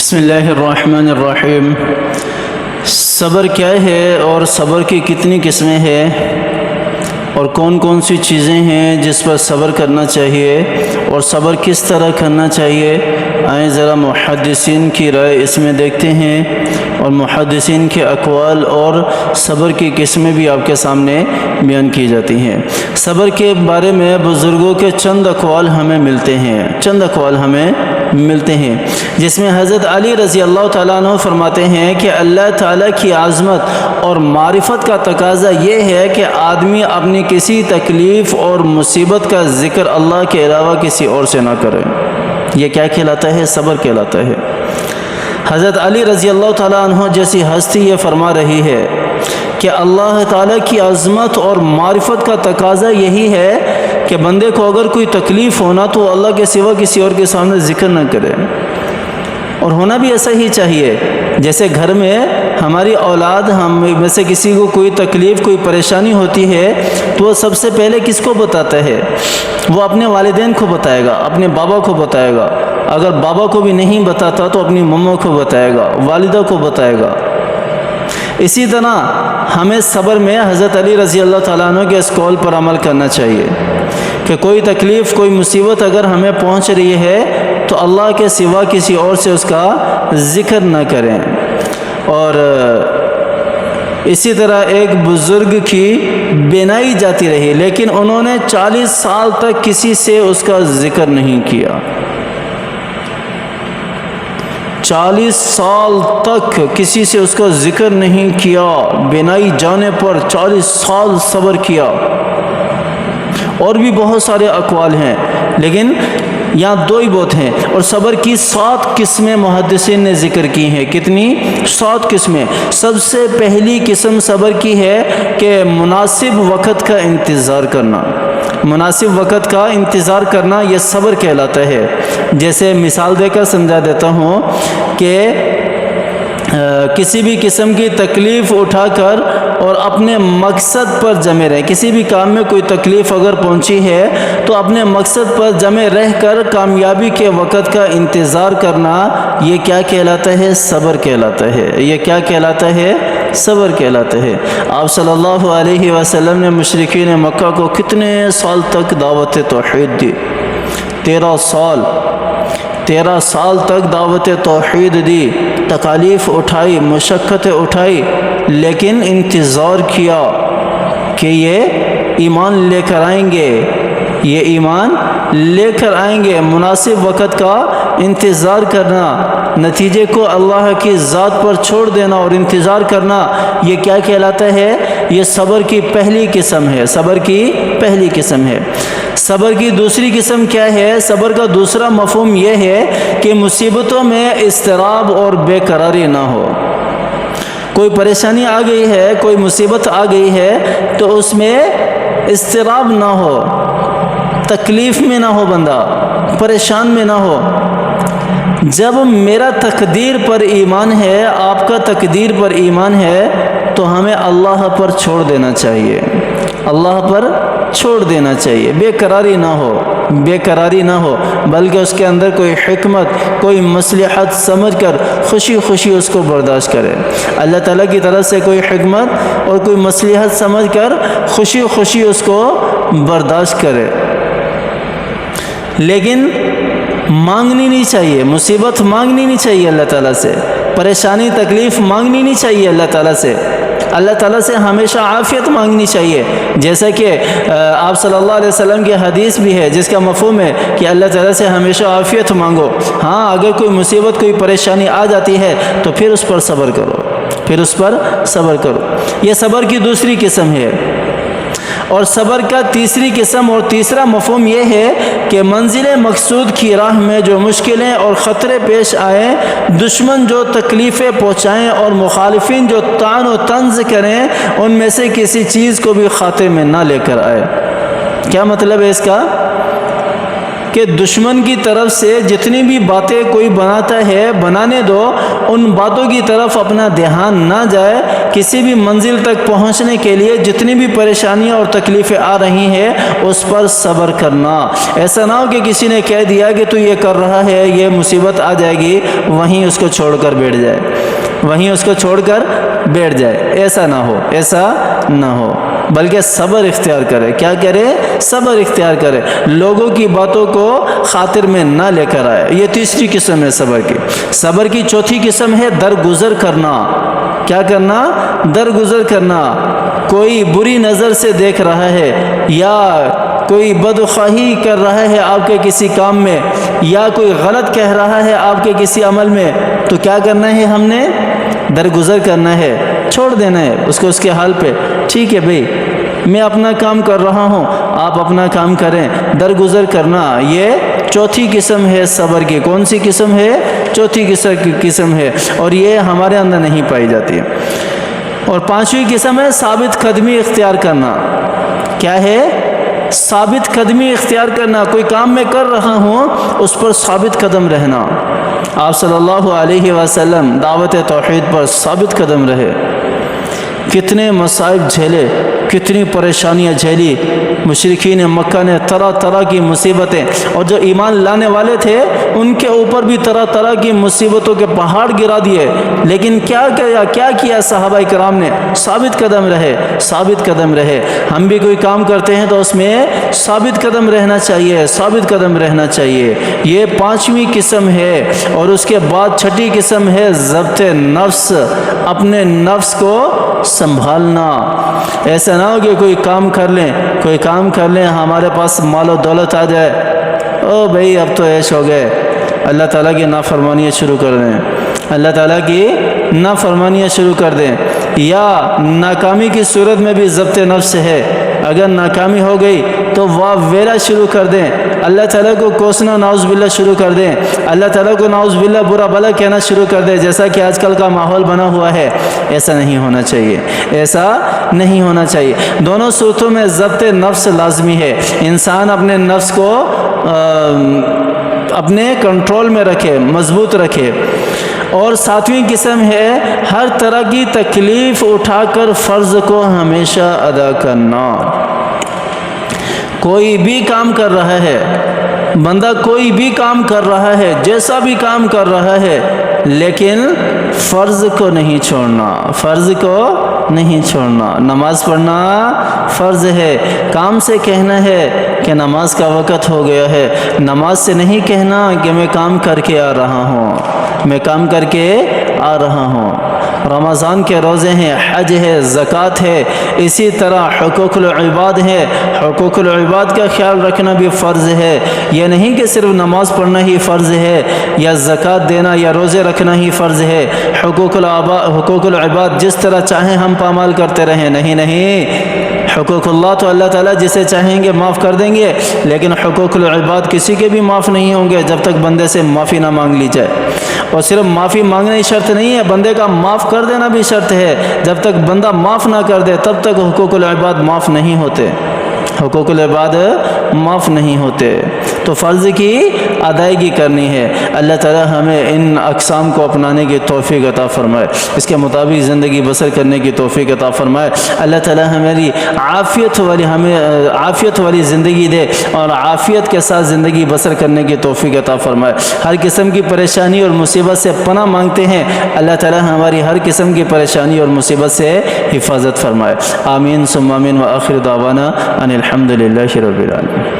بسم اللہ الرحمن الرحیم۔ صبر کیا ہے اور صبر کی کتنی قسمیں ہیں اور کون کون سی چیزیں ہیں جس پر صبر کرنا چاہیے اور صبر کس طرح کرنا چاہیے، آئیں ذرا محدثین کی رائے اس میں دیکھتے ہیں اور محدثین کے اقوال اور صبر کی قسمیں بھی آپ کے سامنے بیان کی جاتی ہیں۔ صبر کے بارے میں بزرگوں کے چند اقوال ہمیں ملتے ہیں جس میں حضرت علی رضی اللہ تعالیٰ عنہ فرماتے ہیں کہ اللہ تعالیٰ کی عظمت اور معرفت کا تقاضا یہ ہے کہ آدمی اپنی کسی تکلیف اور مصیبت کا ذکر اللہ کے علاوہ کسی اور سے نہ کرے۔ یہ کیا کہلاتا ہے؟ صبر کہلاتا ہے۔ حضرت علی رضی اللہ تعالیٰ عنہ جیسی ہستی یہ فرما رہی ہے کہ اللہ تعالیٰ کی عظمت اور معرفت کا تقاضا یہی ہے کہ بندے کو اگر کوئی تکلیف ہونا تو اللہ کے سوا کسی اور کے سامنے ذکر نہ کرے، اور ہونا بھی ایسا ہی چاہیے۔ جیسے گھر میں ہماری اولاد ہم میں سے کسی کو کوئی تکلیف کوئی پریشانی ہوتی ہے تو وہ سب سے پہلے کس کو بتاتا ہے؟ وہ اپنے والدین کو بتائے گا، اپنے بابا کو بتائے گا، اگر بابا کو بھی نہیں بتاتا تو اپنی مما کو بتائے گا، والدہ کو بتائے گا۔ اسی طرح ہمیں صبر میں حضرت علی رضی اللہ تعالیٰ عنہ کے اس قول پر عمل کرنا چاہیے کہ کوئی تکلیف کوئی مصیبت اگر ہمیں پہنچ رہی ہے تو اللہ کے سوا کسی اور سے اس کا ذکر نہ کریں۔ اور اسی طرح ایک بزرگ کی بینائی جاتی رہی لیکن انہوں نے 40 سال تک کسی سے اس کا ذکر نہیں کیا۔ 40 سال تک کسی سے اس کا ذکر نہیں کیا، بینائی جانے پر 40 سال صبر کیا۔ اور بھی بہت سارے اقوال ہیں لیکن یہاں دو ہی بہت ہیں۔ اور صبر کی 7 قسمیں محدثین نے ذکر کی ہیں۔ کتنی؟ 7 قسمیں۔ سب سے پہلی قسم صبر کی ہے کہ مناسب وقت کا انتظار کرنا۔ مناسب وقت کا انتظار کرنا یہ صبر کہلاتا ہے۔ جیسے مثال دے کر سمجھا دیتا ہوں کہ کسی بھی قسم کی تکلیف اٹھا کر اور اپنے مقصد پر جمے رہیں۔ کسی بھی کام میں کوئی تکلیف اگر پہنچی ہے تو اپنے مقصد پر جمے رہ کر کامیابی کے وقت کا انتظار کرنا، یہ کیا کہلاتا ہے؟ صبر کہلاتا ہے۔ یہ کیا کہلاتا ہے؟ صبر کہلاتا ہے۔ آپ صلی اللہ علیہ وسلم نے مشرکین مکہ کو کتنے سال تک دعوت توحید دی؟ 13 سال تک دعوت توحید دی، تکالیف اٹھائی، مشقتیں اٹھائی، لیکن انتظار کیا کہ یہ ایمان لے کر آئیں گے، یہ ایمان لے کر آئیں گے۔ مناسب وقت کا انتظار کرنا، نتیجے کو اللہ کی ذات پر چھوڑ دینا اور انتظار کرنا، یہ کیا کہلاتا ہے؟ یہ صبر کی پہلی قسم ہے۔ صبر کی پہلی قسم ہے۔ صبر کی دوسری قسم کیا ہے؟ صبر کا دوسرا مفہوم یہ ہے کہ مصیبتوں میں اضطراب اور بے قراری نہ ہو۔ کوئی پریشانی آ گئی ہے، کوئی مصیبت آ گئی ہے تو اس میں اضطراب نہ ہو، تکلیف میں نہ ہو، بندہ پریشان میں نہ ہو۔ جب میرا تقدیر پر ایمان ہے، آپ کا تقدیر پر ایمان ہے تو ہمیں اللہ پر چھوڑ دینا چاہیے، اللہ پر چھوڑ دینا چاہیے۔ بے قراری نہ ہو بلکہ اس کے اندر کوئی حکمت، کوئی مصلحت سمجھ کر خوشی خوشی اس کو برداشت کرے۔ اللہ تعالیٰ کی طرف سے کوئی حکمت اور کوئی مصلحت سمجھ کر خوشی خوشی اس کو برداشت کرے، لیکن مانگنی نہیں چاہیے، مصیبت مانگنی نہیں چاہیے اللہ تعالیٰ سے، پریشانی تکلیف مانگنی نہیں چاہیے اللہ تعالیٰ سے۔ اللہ تعالیٰ سے ہمیشہ عافیت مانگنی چاہیے، جیسا کہ آپ صلی اللہ علیہ وسلم کی حدیث بھی ہے جس کا مفہوم ہے کہ اللہ تعالیٰ سے ہمیشہ عافیت مانگو۔ ہاں، اگر کوئی مصیبت کوئی پریشانی آ جاتی ہے تو پھر اس پر صبر کرو۔ یہ صبر کی دوسری قسم ہے۔ اور صبر کا تیسری قسم اور تیسرا مفہوم یہ ہے کہ منزل مقصود کی راہ میں جو مشکلیں اور خطرے پیش آئیں، دشمن جو تکلیفیں پہنچائیں اور مخالفین جو طعن و طنز کریں، ان میں سے کسی چیز کو بھی خاتے میں نہ لے کر آئے۔ کیا مطلب ہے اس کا؟ کہ دشمن کی طرف سے جتنی بھی باتیں کوئی بناتا ہے بنانے دو، ان باتوں کی طرف اپنا دھیان نہ جائے۔ کسی بھی منزل تک پہنچنے کے لیے جتنی بھی پریشانیاں اور تکلیفیں آ رہی ہیں اس پر صبر کرنا۔ ایسا نہ ہو کہ کسی نے کہہ دیا کہ تو یہ کر رہا ہے، یہ مصیبت آ جائے گی، وہیں اس کو چھوڑ کر بیٹھ جائے، وہیں اس کو چھوڑ کر بیٹھ جائے۔ ایسا نہ ہو، ایسا نہ ہو، بلکہ صبر اختیار کرے۔ کیا کرے؟ صبر اختیار کرے، لوگوں کی باتوں کو خاطر میں نہ لے کر آئے۔ یہ تیسری قسم ہے صبر کی۔ صبر کی چوتھی قسم ہے درگزر کرنا۔ کیا کرنا؟ درگزر کرنا۔ کوئی بری نظر سے دیکھ رہا ہے یا کوئی بدخواہی کر رہا ہے آپ کے کسی کام میں، یا کوئی غلط کہہ رہا ہے آپ کے کسی عمل میں، تو کیا کرنا ہے؟ ہم نے درگزر کرنا ہے، چھوڑ دینا ہے اس کو اس کے حال پہ۔ ٹھیک ہے بھئی، میں اپنا کام کر رہا ہوں، آپ اپنا کام کریں۔ درگزر کرنا یہ چوتھی قسم ہے صبر کی۔ کون سی قسم ہے؟ چوتھی قسم ہے، اور یہ ہمارے اندر نہیں پائی جاتی ہے۔ اور پانچویں قسم ہے ثابت قدمی اختیار کرنا۔ کیا ہے؟ ثابت قدمی اختیار کرنا۔ کوئی کام میں کر رہا ہوں، اس پر ثابت قدم رہنا۔ آپ صلی اللہ علیہ وسلم دعوت توحید پر ثابت قدم رہے، کتنے مصائب جھیلے، کتنی پریشانیاں جھیلی۔ مشرکین مکہ نے طرح طرح کی مصیبتیں، اور جو ایمان لانے والے تھے ان کے اوپر بھی طرح طرح کی مصیبتوں کے پہاڑ گرا دیے، لیکن کیا کیا صحابہ کرام نے؟ ثابت قدم رہے، ثابت قدم رہے۔ ہم بھی کوئی کام کرتے ہیں تو اس میں ثابت قدم رہنا چاہیے، ثابت قدم رہنا چاہیے۔ یہ پانچویں قسم ہے۔ اور اس کے بعد چھٹی قسم ہے ضبط نفس، اپنے نفس کو سنبھالنا۔ ایسا نہ ہو کہ کوئی کام کر لیں ہمارے پاس مال و دولت آ جائے، او بھئی اب تو عیش ہو گئے، اللہ تعالیٰ کی نافرمانیاں شروع کر دیں، اللہ تعالیٰ کی نافرمانیاں شروع کر دیں۔ یا ناکامی کی صورت میں بھی ضبط نفس ہے، اگر ناکامی ہو گئی تو واہ ویلا شروع کر دیں، اللہ تعالیٰ کو کوسنا نعوذ باللہ شروع کر دیں، اللہ تعالیٰ کو نعوذ باللہ برا بھلا کہنا شروع کر دیں، جیسا کہ آج کل کا ماحول بنا ہوا ہے۔ ایسا نہیں ہونا چاہیے، ایسا نہیں ہونا چاہیے۔ دونوں صورتوں میں ضبط نفس لازمی ہے۔ انسان اپنے نفس کو اپنے کنٹرول میں رکھے، مضبوط رکھے۔ اور ساتویں قسم ہے ہر طرح کی تکلیف اٹھا کر فرض کو ہمیشہ ادا کرنا۔ کوئی بھی کام کر رہا ہے بندہ، کوئی بھی کام کر رہا ہے، جیسا بھی کام کر رہا ہے، لیکن فرض کو نہیں چھوڑنا، فرض کو نہیں چھوڑنا۔ نماز پڑھنا فرض ہے، کام سے کہنا ہے کہ نماز کا وقت ہو گیا ہے، نماز سے نہیں کہنا کہ میں کام کر کے آ رہا ہوں، میں کام کر کے آ رہا ہوں۔ رمضان کے روزے ہیں، حج ہے، زکوٰۃ ہے، اسی طرح حقوق العباد ہے، حقوق العباد کا خیال رکھنا بھی فرض ہے۔ یہ نہیں کہ صرف نماز پڑھنا ہی فرض ہے یا زکوٰۃ دینا یا روزے رکھنا ہی فرض ہے۔ حقوق العباد جس طرح چاہیں ہم پامال کرتے رہیں، نہیں، حقوق اللہ تو اللہ تعالیٰ جسے چاہیں گے معاف کر دیں گے، لیکن حقوق العباد کسی کے بھی معاف نہیں ہوں گے جب تک بندے سے معافی نہ مانگ لی جائے۔ اور صرف معافی مانگنا ہی شرط نہیں ہے، بندے کا معاف کر دینا بھی شرط ہے۔ جب تک بندہ معاف نہ کر دے تب تک حقوق العباد معاف نہیں ہوتے، حقوق العباد معاف نہیں ہوتے۔ تو فرض کی ادائیگی کرنی ہے۔ اللہ تعالیٰ ہمیں ان اقسام کو اپنانے کی توفیق عطا فرمائے، اس کے مطابق زندگی بسر کرنے کی توفیق عطا فرمائے۔ اللہ تعالیٰ ہماری عافیت والی زندگی دے اور عافیت کے ساتھ زندگی بسر کرنے کی توفیق عطا فرمائے۔ ہر قسم کی پریشانی اور مصیبت سے پناہ مانگتے ہیں، اللہ تعالیٰ ہماری ہر قسم کی پریشانی اور مصیبت سے حفاظت فرمائے۔ آمین ثم آمین، وآخر دعوانا ان الحمد للہ رب العالمین۔